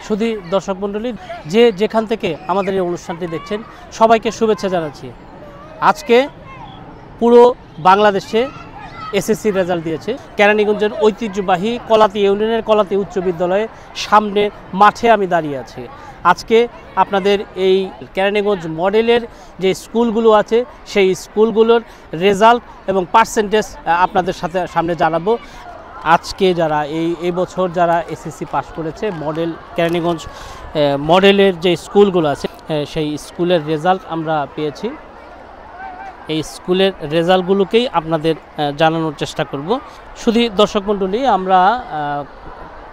শুধু দর্শক মণ্ডলী যে যেখান থেকে আমাদের এই অনুষ্ঠানটি দেখছেন সবাইকে শুভেচ্ছা জানাচ্ছি। আজকে পুরো বাংলাদেশে এসএসসি রেজাল্ট দিয়েছে। কেরানীগঞ্জের ঐতিহ্যবাহী কলাতি ইউনিয়নের কলাতি উচ্চ বিদ্যালয়ের সামনে মাঠে আমি দাঁড়িয়ে আছি। আজকে আপনাদের এই কেরানীগঞ্জ মডেলের যে স্কুলগুলো আছে সেই স্কুলগুলোর রেজাল্ট এবং পার্সেন্টেজ আপনাদের সামনে জানাবো। আজকে যারা এই বছর যারা এসএসসি পাস করেছে মডেল কেরানীগঞ্জ মডেলের যে স্কুলগুলো আছে সেই স্কুলের রেজাল্ট আমরা পেয়েছি। এই স্কুলের রেজাল্টগুলোকেই আপনাদের জানানোর চেষ্টা করব। শুধু দর্শক মণ্ডলী, আমরা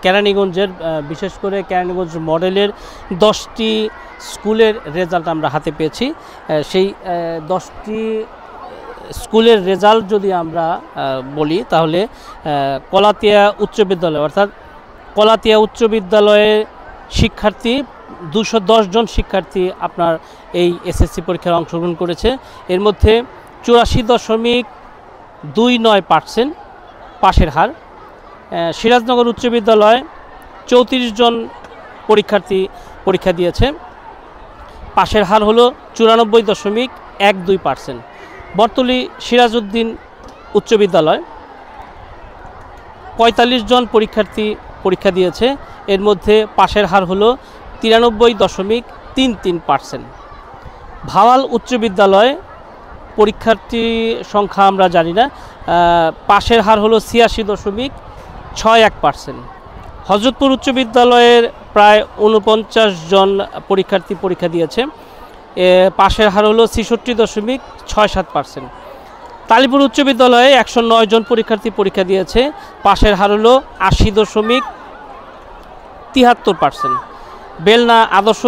কেরানীগঞ্জের বিশেষ করে কেরানীগঞ্জ মডেলের 10টি স্কুলের রেজাল্ট আমরা হাতে পেয়েছি। সেই 10টি স্কুলের রেজাল্ট যদি আমরা বলি তাহলে কলাতিয়া উচ্চ বিদ্যালয় অর্থাৎ কলাতিয়া উচ্চ বিদ্যালয়ের শিক্ষার্থী 210 জন শিক্ষার্থী আপনার এই এসএসসি পরীক্ষায় অংশগ্রহণ করেছে। এর মধ্যে 84.29% পাশের হার। সিরাজনগর উচ্চ বিদ্যালয় 34 জন পরীক্ষার্থী পরীক্ষা দিয়েছে, পাশের হার হলো 94.12%। বর্তলী সিরাজউদ্দিন উচ্চ বিদ্যালয় 45 জন পরীক্ষার্থী পরীক্ষা দিয়েছে, এর মধ্যে পাশের হার হলো 93.33%। ভাওয়াল উচ্চ বিদ্যালয় পরীক্ষার্থী সংখ্যা আমরা জানি না, পাশের হার হলো 86.61%। হযরতপুর উচ্চ বিদ্যালয়ের প্রায় 49 জন পরীক্ষার্থী পরীক্ষা দিয়েছে, পাশের হার হলো 66.67%। তালিপুর উচ্চ বিদ্যালয়ে 109 জন পরীক্ষার্থী পরীক্ষা দিয়েছে, পাশের হার হলো 80.73%। বেলনা আদর্শ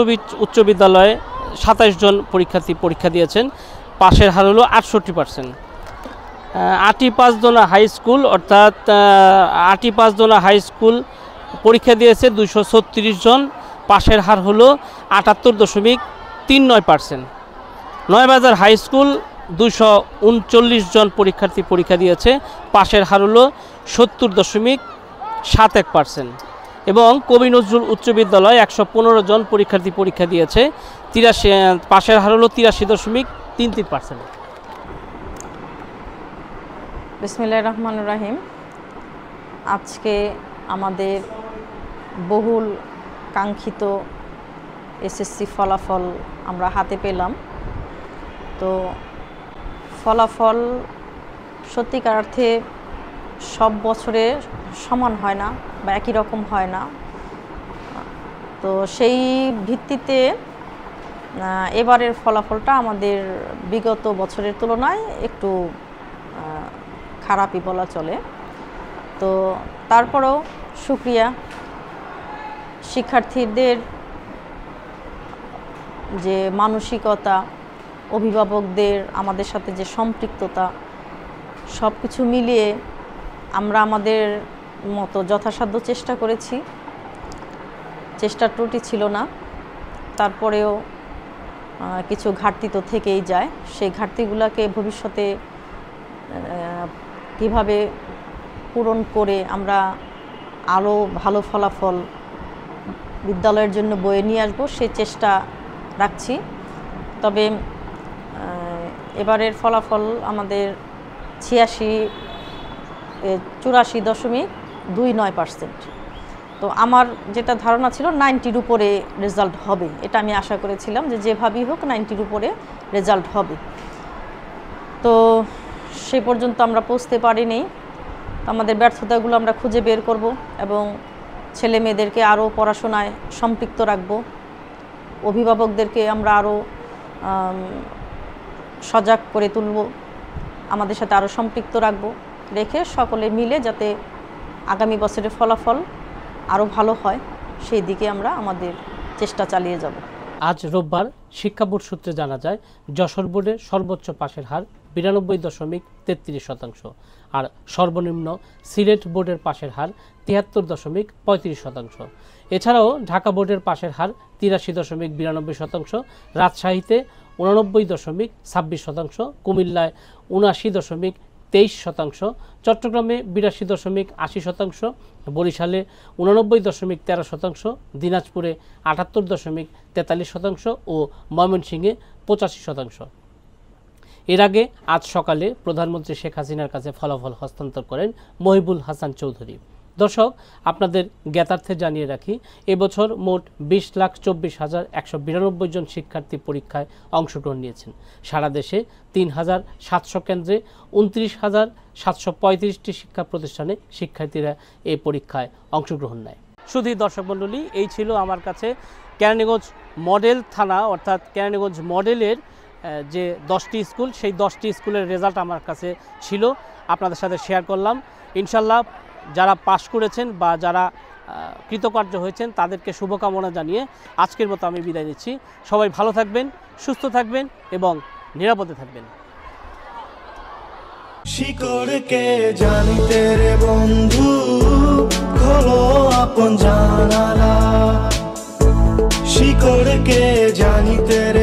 উচ্চ বিদ্যালয়ে 27 জন পরীক্ষার্থী পরীক্ষা দিয়েছেন, পাশের হার হলো 68%। আটি পাঁচদোনা হাই স্কুল অর্থাৎ আটি পাঁচদোনা হাই স্কুল পরীক্ষা দিয়েছে 236 জন, পাশের হার হলো 78.39%। নয়বাজার হাই স্কুল 239 জন পরীক্ষার্থী পরীক্ষা দিয়েছে, পাশের হার হলো 70.71%। এবং কবি নজরুল উচ্চ বিদ্যালয় 115 জন পরীক্ষার্থী পরীক্ষা দিয়েছে, পাশের হার হলো 83.33%। বিসমিল্লাহির রহমানির রহিম। আজকে আমাদের বহুল কাঙ্ক্ষিত এসএসসি ফলাফল আমরা হাতে পেলাম। তো ফলাফল সত্যিকার অর্থে সব বছরে সমান হয় না বা একই রকম হয় না। তো সেই ভিত্তিতে এবারের ফলাফলটা আমাদের বিগত বছরের তুলনায় একটু খারাপই বলা চলে। তো তারপরেও শুকরিয়া শিক্ষার্থীদের যে মানসিকতা, অভিভাবকদের আমাদের সাথে যে সম্পৃক্ততা, সব কিছু মিলিয়ে আমরা আমাদের মতো যথাসাধ্য চেষ্টা করেছি। চেষ্টার ত্রুটি ছিল না, তারপরেও কিছু ঘাটতি তো থেকেই যায়। সেই ঘাটতিগুলোকে ভবিষ্যতে কিভাবে পূরণ করে আমরা আরও ভালো ফলাফল বিদ্যালয়ের জন্য বয়ে নিয়ে আসবো সেই চেষ্টা রাখছি। তবে এবারের ফলাফল আমাদের 84.29%। তো আমার যেটা ধারণা ছিল 90-র উপরে রেজাল্ট হবে, এটা আমি আশা করেছিলাম যে যেভাবেই হোক 90-র উপরে রেজাল্ট হবে। তো সে পর্যন্ত আমরা পৌঁছতে পারিনি। আমাদের ব্যর্থতাগুলো আমরা খুঁজে বের করব এবং ছেলে মেয়েদেরকে আরও পড়াশোনায় সম্পৃক্ত রাখব। অভিভাবকদেরকে আমরা আরও সজাগ করে তুলব, আমাদের সাথে আরও সম্পৃক্ত রাখব, রেখে সকলে মিলে যাতে আগামী বছরের ফলাফল আরও ভালো হয় সেই দিকে আমরা আমাদের চেষ্টা চালিয়ে যাব। আজ রোববার শিক্ষা বোর্ড সূত্রে জানা যায় যশোর বোর্ডের সর্বোচ্চ পাশের হার 92.33%, আর সর্বনিম্ন সিলেট বোর্ডের পাশের হার 73.35%। এছাড়াও ঢাকা বোর্ডের পাশের হার 83.92%, রাজশাহীতে 89.26%, কুমিল্লায় 79.53%, 23%, চট্টগ্রামে 82.80%, বরিশালে 89.13%, দিনাজপুরে 78.43% ও ময়মনসিংহে 85%। এর আগে আজ সকালে প্রধানমন্ত্রী শেখ হাসিনার কাছে ফলাফল হস্তান্তর করেন মহিবুল হাসান চৌধুরী। দর্শক, আপনাদের জ্ঞাতার্থে জানিয়ে রাখি, এবছর মোট 20,24,192 জন শিক্ষার্থী পরীক্ষায় অংশগ্রহণ নিয়েছেন। সারা দেশে 3,700 কেন্দ্রে 29,735টি শিক্ষা প্রতিষ্ঠানে শিক্ষার্থীরা এই পরীক্ষায় অংশগ্রহণ নেয়। শুধু দর্শক মণ্ডলী, এই ছিল আমার কাছে কেরানীগঞ্জ মডেল থানা অর্থাৎ কেরানীগঞ্জ মডেলের যে 10টি স্কুল, সেই 10টি স্কুলের রেজাল্ট আমার কাছে ছিল, আপনাদের সাথে শেয়ার করলাম। ইনশাল্লাহ যারা পাশ করেছেন বা যারা কৃতকার্য হয়েছেন তাদেরকে শুভকামনা জানিয়ে আজকের মতো আমি বিদায় নিচ্ছি। সবাই ভালো থাকবেন, সুস্থ থাকবেন এবং নিরাপদে থাকবেন। শিকড়কে জানিতে রে বন্ধু, খোলো আপন জানালা। শিকড়কে জানিতে রে